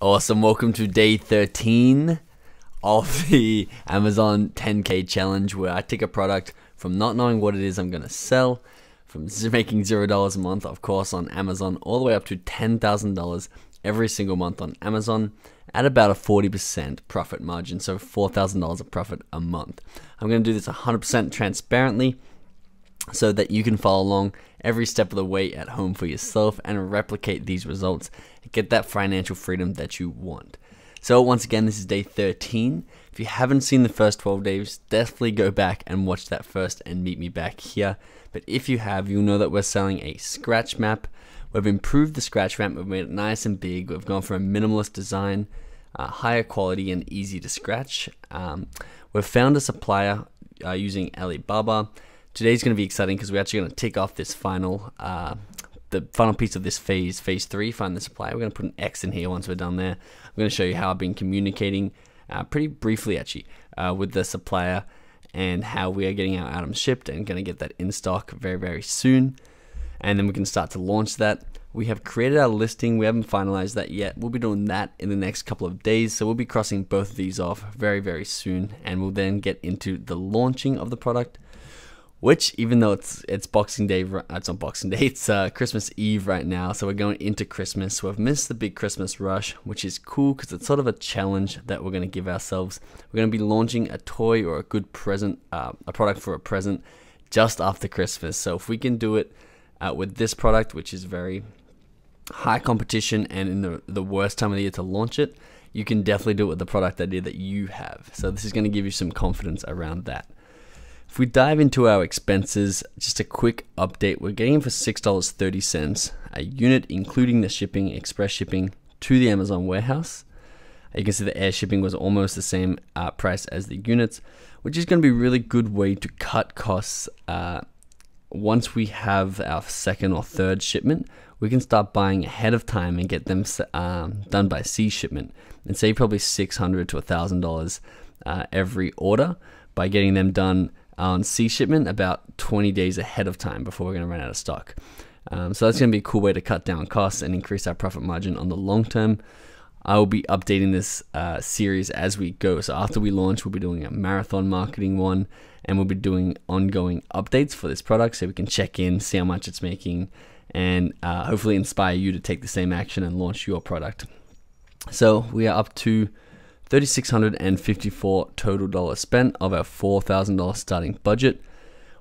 Awesome, welcome to day 13 of the Amazon 10K challenge, where I take a product from not knowing what it is I'm going to sell, from making $0 a month, of course, on Amazon, all the way up to $10,000 every single month on Amazon at about a 40% profit margin, so $4,000 of profit a month. I'm going to do this 100% transparently so that you can follow along every step of the way at home for yourself and replicate these results and get that financial freedom that you want. So once again, this is day 13. If you haven't seen the first 12 days, definitely go back and watch that first and meet me back here. But if you have, you'll know that we're selling a scratch map. We've improved the scratch map, we've made it nice and big. We've gone for a minimalist design, higher quality and easy to scratch. We've found a supplier using Alibaba. Today's going to be exciting because we're actually going to tick off this final, the final piece of this phase 3, find the supplier. We're going to put an X in here once we're done there. I'm going to show you how I've been communicating pretty briefly actually with the supplier and how we are getting our items shipped and going to get that in stock very, very soon. And then we can start to launch that. We have created our listing. We haven't finalized that yet. We'll be doing that in the next couple of days. So we'll be crossing both of these off very, very soon. And we'll then get into the launching of the product, which, even though it's Boxing Day, it's not Boxing Day, it's Christmas Eve right now, so we're going into Christmas. So I've missed the big Christmas rush, which is cool because it's sort of a challenge that we're going to give ourselves. We're going to be launching a toy or a good present, a product for a present, just after Christmas. So if we can do it with this product, which is very high competition and in the worst time of the year to launch it, you can definitely do it with the product idea that you have. So this is going to give you some confidence around that. If we dive into our expenses, just a quick update. We're getting for $6.30 a unit, including the shipping, express shipping to the Amazon warehouse. You can see the air shipping was almost the same price as the units, which is going to be a really good way to cut costs. Once we have our second or third shipment, we can start buying ahead of time and get them done by sea shipment and save probably $600 to $1,000 every order by getting them done on sea shipment about 20 days ahead of time before we're going to run out of stock. So that's going to be a cool way to cut down costs and increase our profit margin on the long term. I will be updating this series as we go. So after we launch, we'll be doing a marathon marketing one, and we'll be doing ongoing updates for this product so we can check in, see how much it's making, and hopefully inspire you to take the same action and launch your product. So we are up to $3,654 total dollars spent of our $4,000 starting budget,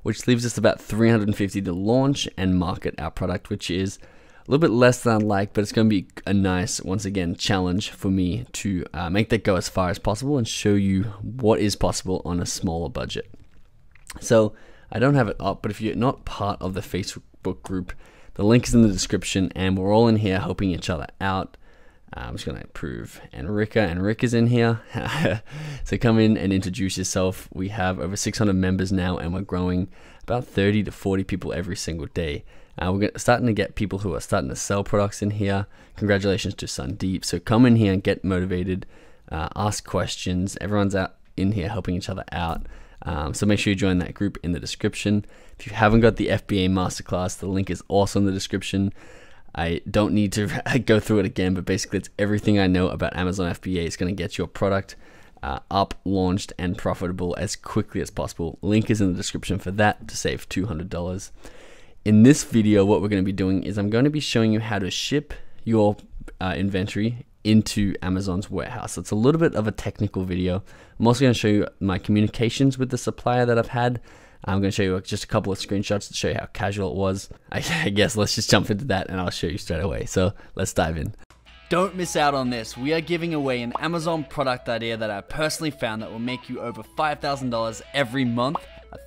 which leaves us about $350 to launch and market our product, which is a little bit less than I'd like, but it's going to be a nice, once again, challenge for me to make that go as far as possible and show you what is possible on a smaller budget. So I don't have it up, but if you're not part of the Facebook group, the link is in the description, and we're all in here helping each other out. I'm just going to approve Enrica, and Rick is in here. So come in and introduce yourself. We have over 600 members now, and we're growing about 30 to 40 people every single day. We're starting to get people who are starting to sell products in here. Congratulations to Sandeep. So come in here and get motivated, ask questions. Everyone's out in here helping each other out. So make sure you join that group in the description. If you haven't got the FBA masterclass, the link is also in the description. I don't need to go through it again, but basically it's everything I know about Amazon FBA is going to get your product up, launched, and profitable as quickly as possible. Link is in the description for that to save $200. In this video, what we're going to be doing is I'm going to be showing you how to ship your inventory into Amazon's warehouse. So it's a little bit of a technical video. I'm also going to show you my communications with the supplier that I've had. I'm going to show you just a couple of screenshots to show you how casual it was. I guess let's just jump into that and I'll show you straight away. So let's dive in. Don't miss out on this. We are giving away an Amazon product idea that I personally found that will make you over $5,000 every month,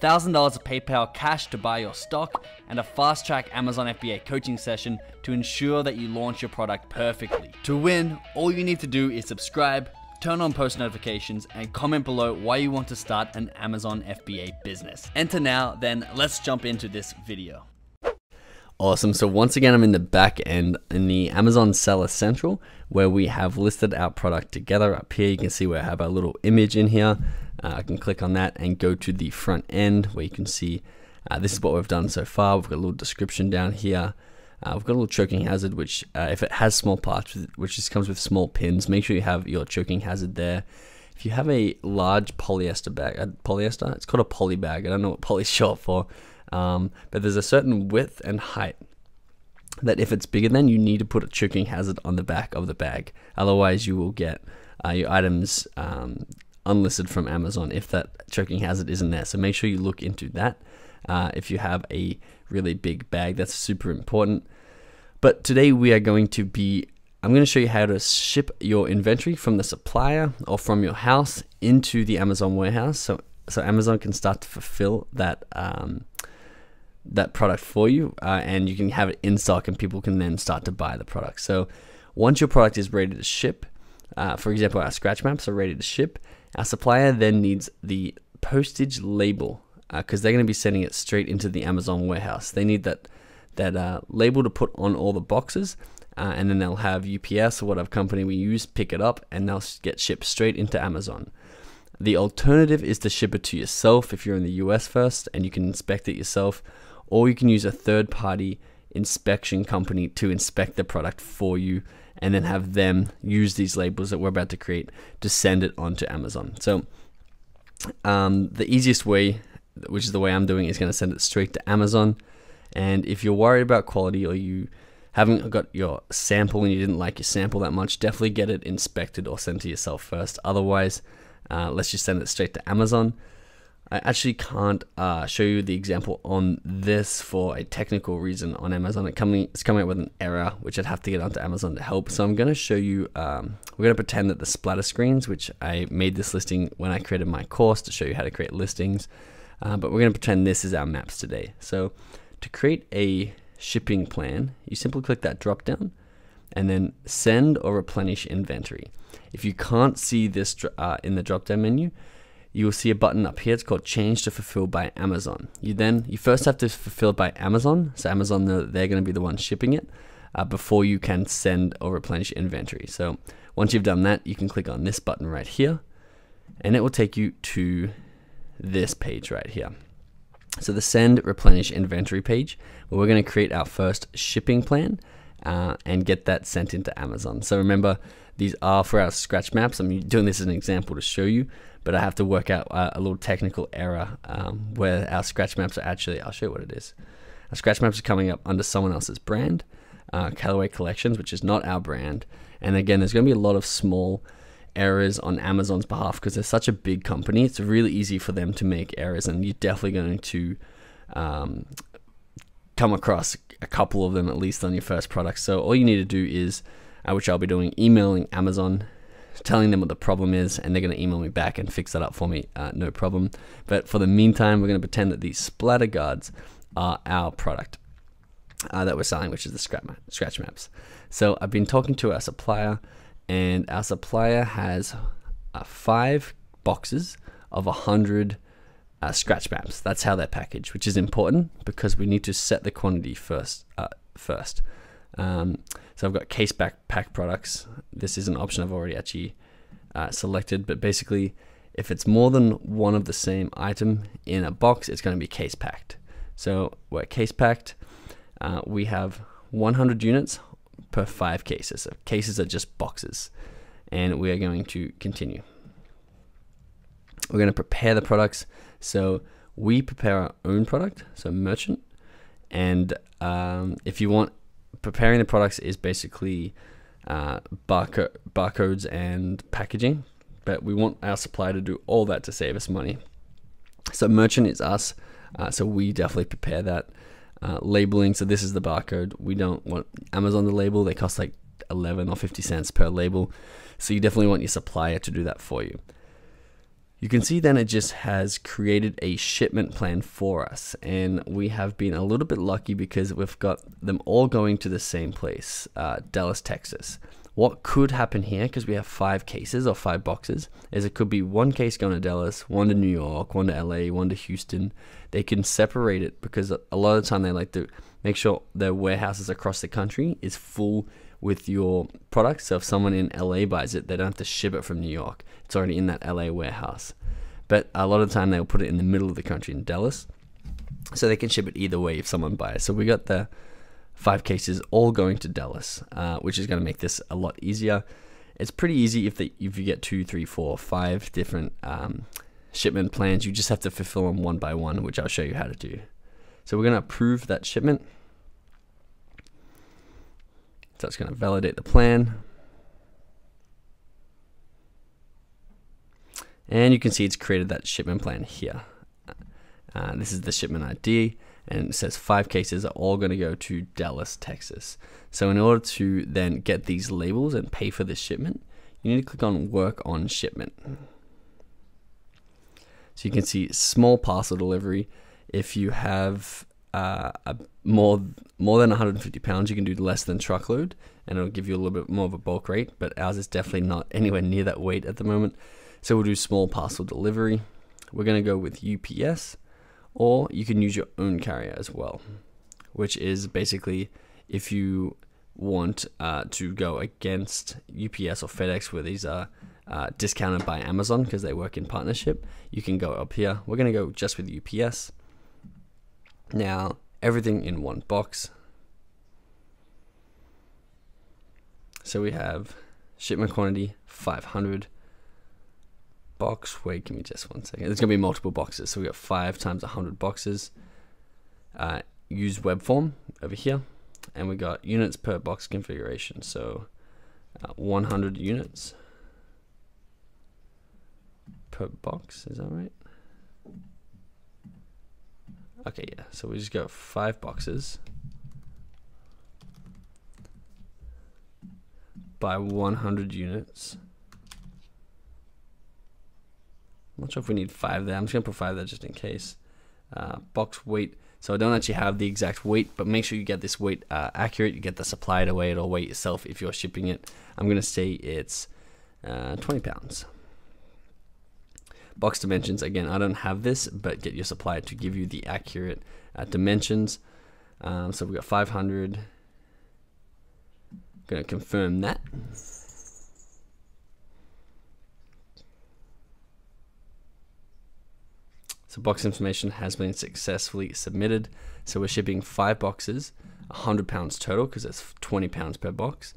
$1,000 of PayPal cash to buy your stock, and a fast-track Amazon FBA coaching session to ensure that you launch your product perfectly. To win, all you need to do is subscribe, turn on post notifications, and comment below why you want to start an Amazon FBA business. Enter now, then let's jump into this video. Awesome, so once again, I'm in the back end in the Amazon Seller Central, where we have listed our product together. Up here, you can see where I have our little image in here. I can click on that and go to the front end where you can see this is what we've done so far. We've got a little description down here. We've got a little choking hazard, which if it has small parts, which just comes with small pins, make sure you have your choking hazard there. If you have a large polyester bag, polyester, it's called a poly bag. I don't know what poly is short for, but there's a certain width and height that if it's bigger than, you need to put a choking hazard on the back of the bag. Otherwise, you will get your items unlisted from Amazon if that choking hazard isn't there. So make sure you look into that. If you have a really big bag, that's super important. But today we are going to be, I'm going to show you how to ship your inventory from the supplier or from your house into the Amazon warehouse. So Amazon can start to fulfill that that product for you, and you can have it in stock and people can then start to buy the product. So once your product is ready to ship, for example, our scratch maps are ready to ship, our supplier then needs the postage label because they're going to be sending it straight into the Amazon warehouse. They need that label to put on all the boxes, and then they'll have UPS or whatever company we use pick it up, and they'll get shipped straight into Amazon. The alternative is to ship it to yourself if you're in the US first and you can inspect it yourself, or you can use a third-party inspection company to inspect the product for you and then have them use these labels that we're about to create to send it onto Amazon. So the easiest way, which is the way I'm doing, is going to send it straight to Amazon. And if you're worried about quality or you haven't got your sample and you didn't like your sample that much, definitely get it inspected or sent to yourself first. Otherwise, let's just send it straight to Amazon. I actually can't show you the example on this for a technical reason on Amazon. It's coming up with an error, which I'd have to get onto Amazon to help. So I'm going to show you, we're going to pretend that the splatter screens, which I made this listing when I created my course to show you how to create listings, but we're going to pretend this is our maps today. So to create a shipping plan, you simply click that drop down and then send or replenish inventory. If you can't see this in the drop down menu, you will see a button up here. It's called Change to Fulfill by Amazon. You first have to fulfill by Amazon, so Amazon, they're going to be the ones shipping it before you can send or replenish inventory. So once you've done that, you can click on this button right here, and it will take you to this page right here. So the Send Replenish Inventory page, where we're going to create our first shipping plan and get that sent into Amazon. So remember, these are for our scratch maps. I'm doing this as an example to show you, but I have to work out a little technical error where our scratch maps are actually, I'll show you what it is. Our scratch maps are coming up under someone else's brand, Callaway Collections, which is not our brand. And again, there's going to be a lot of small errors on Amazon's behalf because they're such a big company. It's really easy for them to make errors, and you're definitely going to come across a couple of them at least on your first product. So all you need to do is, which I'll be doing, emailing Amazon, telling them what the problem is, and they're going to email me back and fix that up for me, no problem. But for the meantime, we're going to pretend that these splatter guards are our product that we're selling, which is the scratch maps. So I've been talking to our supplier, and our supplier has 5 boxes of 100 scratch maps. That's how they're packaged, which is important because we need to set the quantity first. So I've got case pack products. This is an option I've already actually selected, but basically if it's more than one of the same item in a box, it's going to be case packed. So we're case packed. We have 100 units per 5 cases. So cases are just boxes, and we are going to continue. We're going to prepare the products. So we prepare our own product, so merchant, and if you want, preparing the products is basically barcodes and packaging, but we want our supplier to do all that to save us money. So merchant is us, so we definitely prepare that. Labeling, so this is the barcode. We don't want Amazon to label. They cost like 11 or 50 cents per label, so you definitely want your supplier to do that for you. You can see then it just has created a shipment plan for us, and we have been a little bit lucky because we've got them all going to the same place, Dallas, Texas. What could happen here, because we have 5 cases or 5 boxes, is it could be one case going to Dallas, one to New York, one to LA, one to Houston. They can separate it because a lot of the time they like to make sure their warehouses across the country is full with your product. So if someone in LA buys it, they don't have to ship it from New York. It's already in that LA warehouse. But a lot of the time they'll put it in the middle of the country in Dallas, so they can ship it either way if someone buys. So we got the 5 cases all going to Dallas, which is going to make this a lot easier. It's pretty easy if you get 2, 3, 4, 5 different shipment plans. You just have to fulfill them one by one, which I'll show you how to do. So we're going to approve that shipment. So it's going to validate the plan. And you can see it's created that shipment plan here. This is the shipment ID, and it says 5 cases are all going to go to Dallas, Texas. So in order to then get these labels and pay for this shipment, you need to click on Work on Shipment. So you can see small parcel delivery. If you have more than 150 pounds, you can do less than truckload, and it'll give you a little bit more of a bulk rate, but ours is definitely not anywhere near that weight at the moment. So we'll do small parcel delivery. We're going to go with UPS, or you can use your own carrier as well, which is basically if you want to go against UPS or FedEx, where these are discounted by Amazon because they work in partnership, you can go up here. We're going to go just with UPS. Now, everything in one box. So we have shipment quantity 500. Box, wait, give me just 1 second. There's going to be multiple boxes, so we got 5 times 100 boxes. Use web form over here, and we got units per box configuration, so 100 units per box, is that right? Okay, yeah, so we just got 5 boxes by 100 units. I'm not sure if we need 5 there. I'm just going to put 5 there just in case. Box weight. So I don't actually have the exact weight, but make sure you get this weight accurate. You get the supplier to weigh it or weigh it yourself if you're shipping it. I'm going to say it's 20 pounds. Box dimensions. Again, I don't have this, but get your supplier to give you the accurate dimensions. So we got 500. Going to confirm that. So box information has been successfully submitted. So we're shipping 5 boxes, 100 pounds total, because it's 20 pounds per box.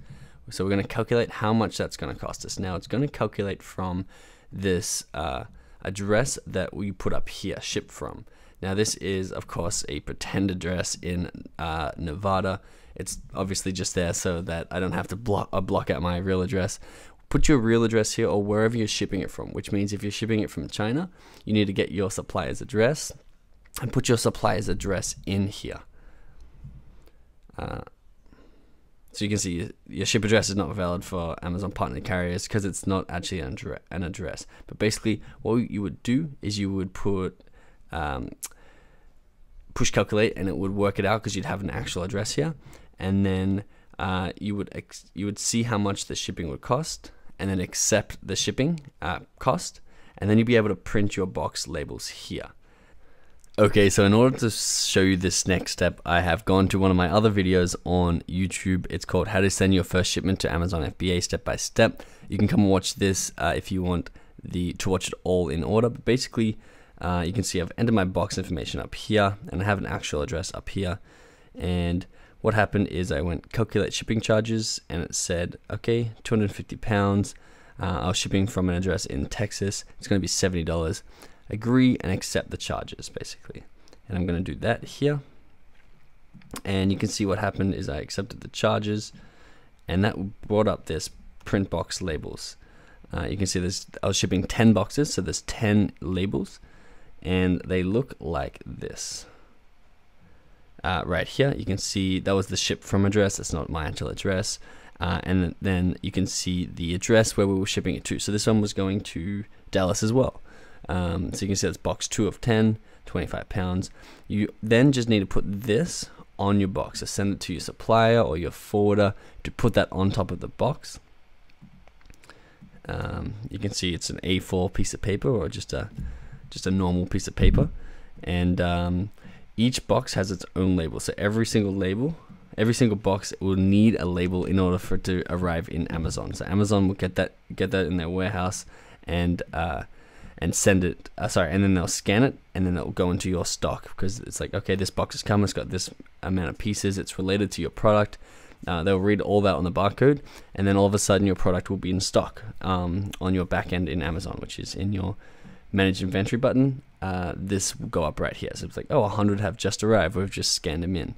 So we're going to calculate how much that's going to cost us. Now it's going to calculate from this address that we put up here, ship from. Now this is, of course, a pretend address in Nevada. It's obviously just there so that I don't have to block out my real address. Put your real address here or wherever you're shipping it from, which means if you're shipping it from China, you need to get your supplier's address and put your supplier's address in here. So you can see your ship address is not valid for Amazon partner carriers because it's not actually an address. But basically what you would do is you would put push calculate, and it would work it out because you'd have an actual address here, and then you would see how much the shipping would cost, and then accept the shipping cost, and then you'd be able to print your box labels here. Okay, so in order to show you this next step, I have gone to one of my other videos on YouTube. It's called How to Send Your First Shipment to Amazon FBA Step by Step. You can come and watch this if you want to watch it all in order. But basically, you can see I've entered my box information up here, and I have an actual address up here. And what happened is I went calculate shipping charges, and it said, okay, 250 pounds. I was shipping from an address in Texas. It's going to be $70. Agree and accept the charges, basically. And I'm going to do that here. And you can see what happened is I accepted the charges, and that brought up this print box labels. You can see I was shipping 10 boxes, so there's 10 labels, and they look like this. Right here, you can see that was the ship from address. That's not my actual address. And then you can see the address where we were shipping it to. So this one was going to Dallas as well. So you can see that's box 2 of 10, 25 pounds. You then just need to put this on your box. So send it to your supplier or your forwarder to put that on top of the box. You can see it's an A4 piece of paper or just a normal piece of paper. And each box has its own label. So every single box will need a label in order for it to arrive in Amazon. So Amazon will get that in their warehouse, and and send it, and then they'll scan it, and then it'll go into your stock, because it's like, okay, this box has come, it's got this amount of pieces, it's related to your product. They'll read all that on the barcode, and then all of a sudden your product will be in stock on your back end in Amazon, which is in your manage inventory button. This will go up right here. So it's like, oh, 100 have just arrived. We've just scanned them in.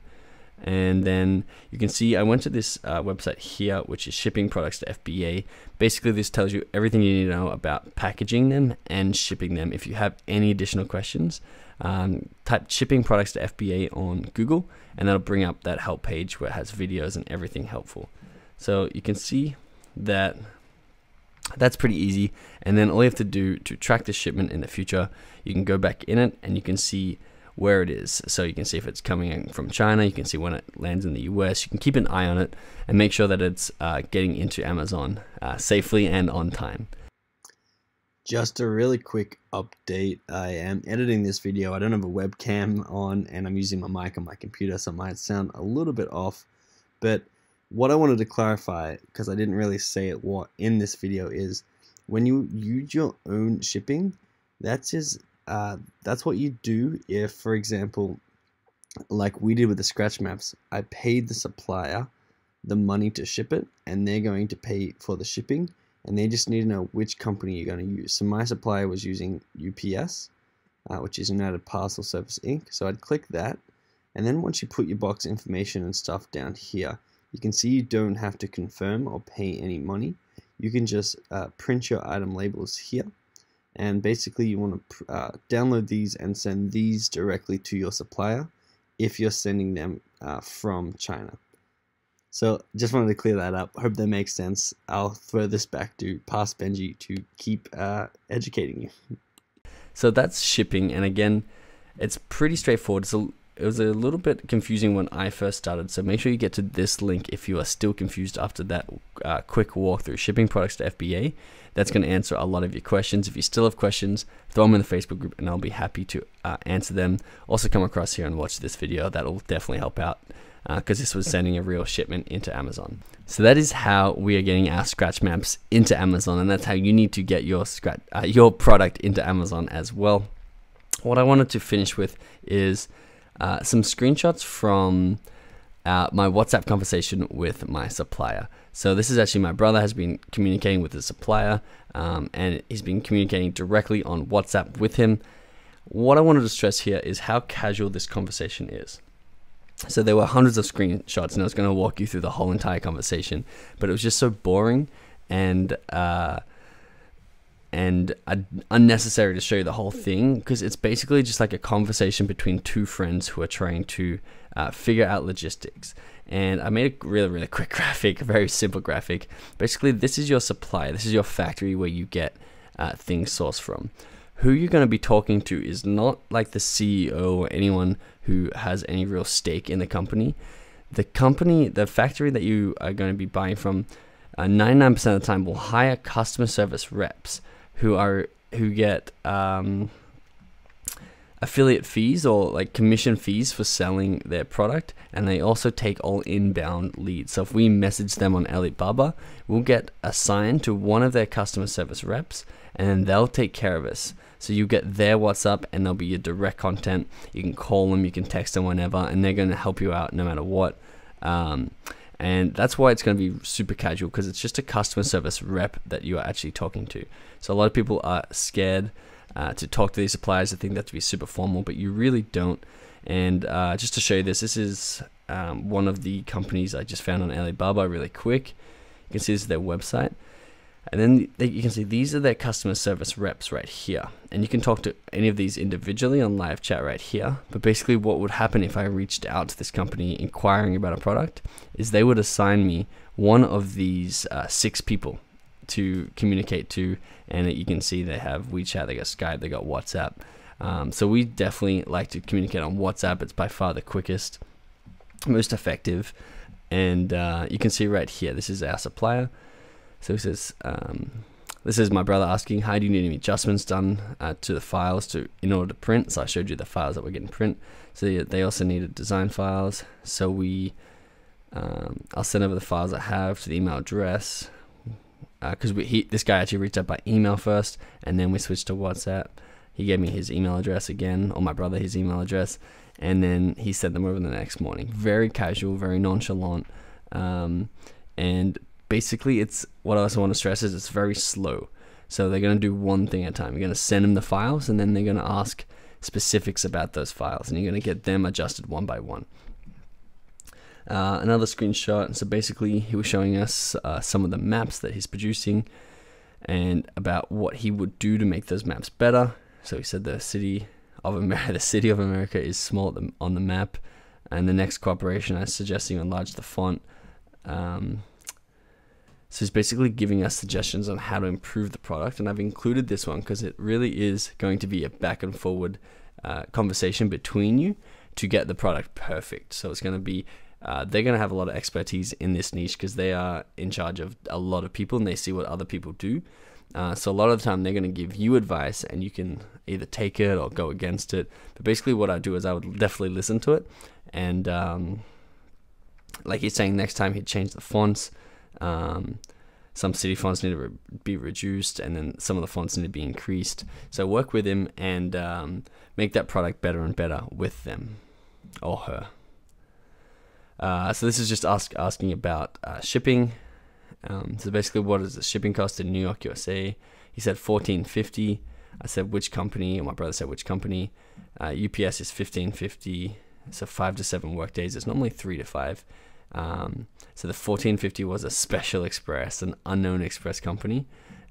And then you can see I went to this website here, which is shipping products to FBA. Basically, this tells you everything you need to know about packaging them and shipping them. If you have any additional questions, type shipping products to FBA on Google, and that'll bring up that help page where it has videos and everything helpful. So you can see that that's pretty easy. And then all you have to do to track the shipment in the future, you can go back in it and you can see where it is. So you can see if it's coming in from China, you can see when it lands in the US, you can keep an eye on it and make sure that it's getting into Amazon safely and on time. Just a really quick update. I am editing this video. I don't have a webcam on, and I'm using my mic on my computer, so it might sound a little bit off. But what I wanted to clarify, because I didn't really say it in this video, is when you use your own shipping, that's what you do if, for example, like we did with the scratch maps, I paid the supplier the money to ship it, and they're going to pay for the shipping, and they just need to know which company you're going to use. So my supplier was using UPS, which is United Parcel Service Inc. So I'd click that, and then once you put your box information and stuff down here, you can see you don't have to confirm or pay any money. You can just print your item labels here, and basically you want to download these and send these directly to your supplier if you're sending them from China. So just wanted to clear that up. Hope that makes sense. I'll throw this back to Past Benji to keep educating you. So that's shipping, and again, it's pretty straightforward. So it was a little bit confusing when I first started, so make sure you get to this link if you are still confused after that quick walkthrough. Shipping products to FBA, that's going to answer a lot of your questions. If you still have questions, throw them in the Facebook group and I'll be happy to answer them. Also come across here and watch this video. That'll definitely help out, because this was sending a real shipment into Amazon. So that is how we are getting our scratch maps into Amazon, and that's how you need to get your product into Amazon as well. What I wanted to finish with is some screenshots from my WhatsApp conversation with my supplier. So this is actually my brother has been communicating with the supplier, and he's been communicating directly on WhatsApp with him. What I wanted to stress here is how casual this conversation is. So there were hundreds of screenshots, and I was going to walk you through the whole entire conversation, but it was just so boring and unnecessary to show you the whole thing, because it's basically just like a conversation between two friends who are trying to figure out logistics. And I made a really, really quick graphic, a very simple graphic. Basically, this is your supplier, this is your factory where you get things sourced from. Who you're going to be talking to is not like the CEO or anyone who has any real stake in the company. The factory that you are going to be buying from, 99% of the time will hire customer service reps who get affiliate fees or like commission fees for selling their product, and they also take all inbound leads. So if we message them on Alibaba, we'll get assigned to one of their customer service reps, and they'll take care of us. So you get their WhatsApp, and they'll be your direct contact. You can call them, you can text them whenever, and they're going to help you out no matter what. And that's why it's going to be super casual, because it's just a customer service rep that you are actually talking to. So a lot of people are scared to talk to these suppliers. They think that to be super formal, but you really don't. And just to show you this is one of the companies I just found on Alibaba really quick. You can see this is their website. And then you can see these are their customer service reps right here. And you can talk to any of these individually on live chat right here. But basically what would happen if I reached out to this company inquiring about a product is they would assign me one of these 6 people to communicate to. And you can see they have WeChat, they got Skype, they got WhatsApp. So we definitely like to communicate on WhatsApp. It's by far the quickest, most effective. And you can see right here, this is our supplier. So it says, this is my brother asking, hi, do you need any adjustments done to the files in order to print? So I showed you the files that we're getting print. So they also needed design files. So I'll send over the files I have to the email address. because this guy actually reached out by email first, and then we switched to WhatsApp. He gave me his email address again, or my brother his email address, and then he sent them over the next morning. Very casual, very nonchalant, and basically it's what I also want to stress is it's very slow. So they're going to do one thing at a time. You're going to send them the files, and then they're going to ask specifics about those files, and you're going to get them adjusted one by one. Another screenshot. So basically he was showing us some of the maps that he's producing and about what he would do to make those maps better. So he said the city of America is small on the map, and the next cooperation I was suggesting enlarge the font. So he's basically giving us suggestions on how to improve the product, and I've included this one because it really is going to be a back and forward conversation between you to get the product perfect. So it's going to be they're going to have a lot of expertise in this niche because they are in charge of a lot of people and they see what other people do. So a lot of the time they're going to give you advice, and you can either take it or go against it. But basically what I do is I would definitely listen to it, and like he's saying, next time he'd change the fonts. Some city fonts need to be reduced, and then some of the fonts need to be increased. So work with him and make that product better and better with them or her. So this is just asking about shipping. So basically, what is the shipping cost in New York, USA? He said $14.50. I said which company, or my brother said which company. UPS is $15.50. So 5 to 7 work days. It's normally 3 to 5. So the $14.50 was a special express, an unknown express company.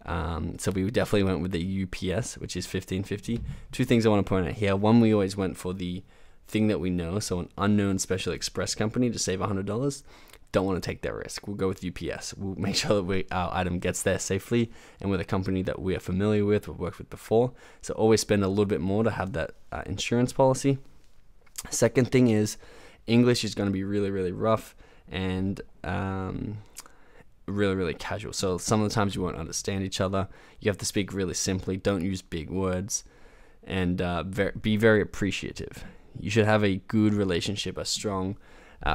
So we definitely went with the UPS, which is $15.50. Two things I want to point out here. One, we always went for the thing that we know, so an unknown special express company to save $100. Don't want to take that risk. We'll go with UPS. We'll make sure that our item gets there safely and with a company that we are familiar with, we've worked with before. So always spend a little bit more to have that insurance policy. Second thing is English is going to be really, really rough and really, really casual. So some of the times you won't understand each other. You have to speak really simply. Don't use big words, and be very appreciative. You should have a good relationship, a strong,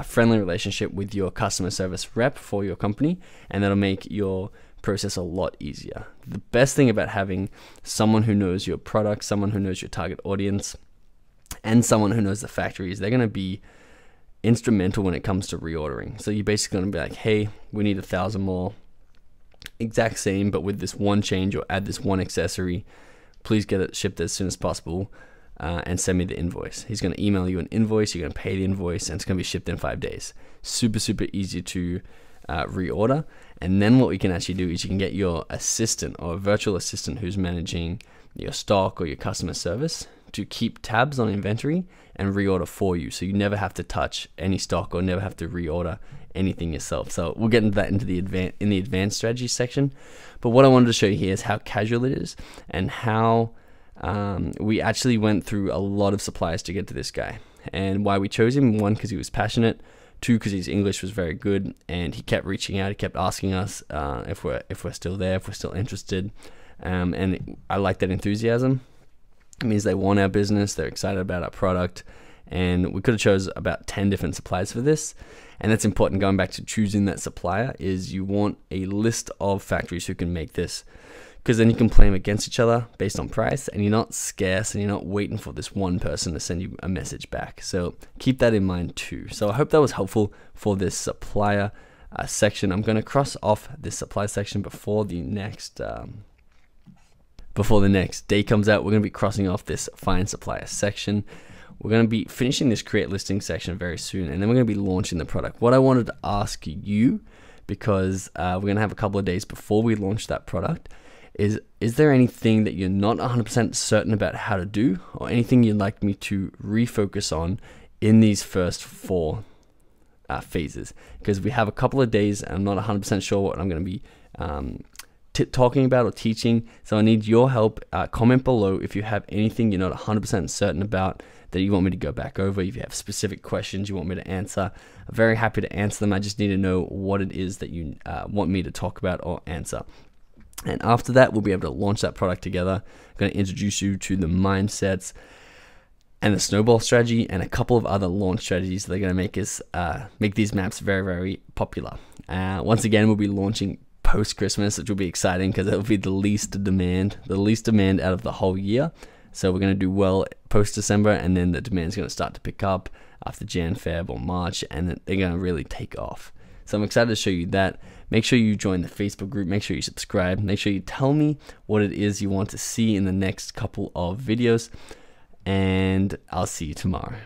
friendly relationship with your customer service rep for your company, and that'll make your process a lot easier. The best thing about having someone who knows your product, someone who knows your target audience, and someone who knows the factories, they're going to be instrumental when it comes to reordering. So you're basically going to be like, hey, we need 1,000 more, exact same, but with this one change, or add this one accessory. Please get it shipped as soon as possible, and send me the invoice. He's going to email you an invoice. You're going to pay the invoice, and it's going to be shipped in 5 days. Super, super easy to reorder. And then what we can actually do is you can get your assistant or a virtual assistant who's managing your stock or your customer service to keep tabs on inventory and reorder for you, so you never have to touch any stock or never have to reorder anything yourself. So we'll get into that in the advanced strategy section. But what I wanted to show you here is how casual it is, and how we actually went through a lot of suppliers to get to this guy, and why we chose him. One, because he was passionate. Two, because his English was very good, and he kept reaching out. He kept asking us if we're still there, if we're still interested, and I like that enthusiasm. It means they want our business, they're excited about our product, and we could have chose about 10 different suppliers for this. And that's important. Going back to choosing that supplier, is you want a list of factories who can make this, because then you can play them against each other based on price, and you're not scarce, and you're not waiting for this one person to send you a message back. So keep that in mind too. So I hope that was helpful for this supplier section. I'm going to cross off this supply section before the next day comes out. We're going to be crossing off this find supplier section. We're going to be finishing this create listing section very soon, and then we're going to be launching the product. What I wanted to ask you, because we're going to have a couple of days before we launch that product, is there anything that you're not 100% certain about how to do, or anything you'd like me to refocus on in these first 4 phases? Because we have a couple of days, and I'm not 100% sure what I'm going to be talking about or teaching. So I need your help. Comment below if you have anything you're not 100% certain about that you want me to go back over. If you have specific questions you want me to answer, I'm very happy to answer them. I just need to know what it is that you want me to talk about or answer. And after that, we'll be able to launch that product together. I'm going to introduce you to the mindsets and the snowball strategy, and a couple of other launch strategies that are going to make these maps very, very popular. Once again, we'll be launching post Christmas, which will be exciting because it'll be the least demand out of the whole year. So we're going to do well post December, and then the demand is going to start to pick up after Jan, Feb, or March, and they're going to really take off. So I'm excited to show you that. Make sure you join the Facebook group. Make sure you subscribe. Make sure you tell me what it is you want to see in the next couple of videos, and I'll see you tomorrow.